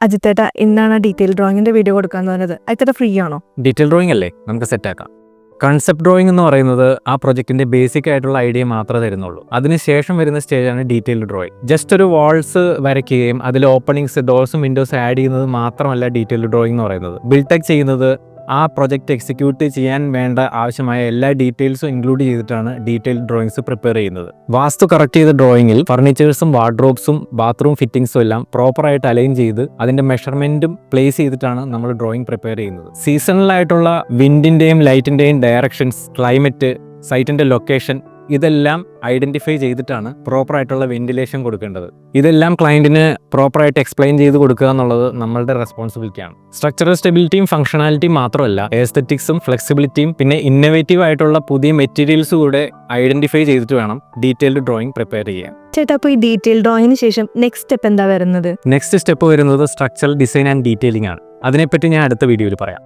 അജിത്തേട്ടാ, ഇന്നാണ് detail ഡ്രോയിങ്ങിന്റെ video കൊടുക്കാന്ന് പറഞ്ഞത്. അജിത്തേട്ടാ ഫ്രീ ആണോ? ഡീറ്റെയിൽ ഡ്രോയിങ് അല്ലേ, നമുക്ക് സെറ്റാക്കാം. കൺസെപ്റ്റ് ഡ്രോയിങ് എന്ന് പറയുന്നത് ആ പ്രൊജക്റ്റിന്റെ ബേസിക് ആയിട്ടുള്ള ഐഡിയ മാത്രമേ തരുന്നുള്ളൂ. അതിനുശേഷം വരുന്ന സ്റ്റേജാണ് ഡീറ്റെയിൽഡ് ഡ്രോയിങ്. ജസ്റ്റ് ഒരു വാൾസ് വരയ്ക്കുകയും അതിൽ ഓപ്പണിങ്സ്, ഡോർസും വിൻഡോസും ആഡ് ചെയ്യുന്നത് മാത്രമല്ല ഡീറ്റെയിൽഡ് ഡ്രോയിങ് എന്ന് പറയുന്നത്. ബിൽടെക് ചെയ്യുന്നത് ആ പ്രൊജക്റ്റ് എക്സിക്യൂട്ട് ചെയ്യാൻ വേണ്ട ആവശ്യമായ എല്ലാ ഡീറ്റെയിൽസും ഇൻക്ലൂഡ് ചെയ്തിട്ടാണ് ഡീറ്റെയിൽഡ് ഡ്രോയിങ്സ് പ്രിപ്പയർ ചെയ്യുന്നത്. വാസ്തു കറക്റ്റ് ചെയ്ത ഡ്രോയിങ്ങിൽ ഫർണിച്ചേഴ്സും വാർഡ്രോബ്സും ബാത്റൂം ഫിറ്റിംഗ്സും എല്ലാം പ്രോപ്പറായിട്ട് അലൈൻ ചെയ്ത് അതിന്റെ മെഷർമെന്റും പ്ലേസ് ചെയ്തിട്ടാണ് നമ്മൾ ഡ്രോയിങ് പ്രിപ്പയർ ചെയ്യുന്നത്. സീസണലായിട്ടുള്ള വിൻഡിന്റെയും ലൈറ്റിന്റെയും ഡയറക്ഷൻസ്, ക്ലൈമറ്റ്, സൈറ്റിന്റെ ലൊക്കേഷൻ ഇതെല്ലാം ഐഡന്റിഫൈ ചെയ്തിട്ടാണ് പ്രോപ്പറായിട്ടുള്ള വെന്റിലേഷൻ കൊടുക്കേണ്ടത്. ഇതെല്ലാം ക്ലയന്റിന് പ്രോപ്പറായിട്ട് എക്സ്പ്ലെയിൻ ചെയ്ത് കൊടുക്കുക എന്നുള്ളത് നമ്മളുടെ റെസ്പോൺസിബിലിറ്റിയാണ്. സ്ട്രക്ചറൽ സ്റ്റെബിലിറ്റിയും ഫംഗ്ഷനാലിറ്റിയും മാത്രമല്ല, എസ്തെറ്റിക്സും ഫ്ലെക്സിബിലിറ്റിയും പിന്നെ ഇന്നോവേറ്റീവ് ആയിട്ടുള്ള പുതിയ മെറ്റീരിയൽസ് കൂടെ ഐഡന്റിഫൈ ചെയ്തിട്ട് വേണം ഡീറ്റെയിൽഡ് ഡ്രോയിങ് പ്രിപ്പയർ ചെയ്യാൻ. ചേട്ടാ, അപ്പോൾ ഈ ഡീറ്റെയിൽ ഡ്രോയിങ്ങിന് ശേഷം നെക്സ്റ്റ് സ്റ്റെപ്പ് എന്താ വരുന്നത്? നെക്സ്റ്റ് സ്റ്റെപ്പ് വരുന്നത് സ്ട്രക്ചറൽ ഡിസൈൻ ആൻഡ് ഡീറ്റെയിലിംഗ് ആണ്. അതിനെപ്പറ്റി ഞാൻ അടുത്ത വീഡിയോയിൽ പറയാം.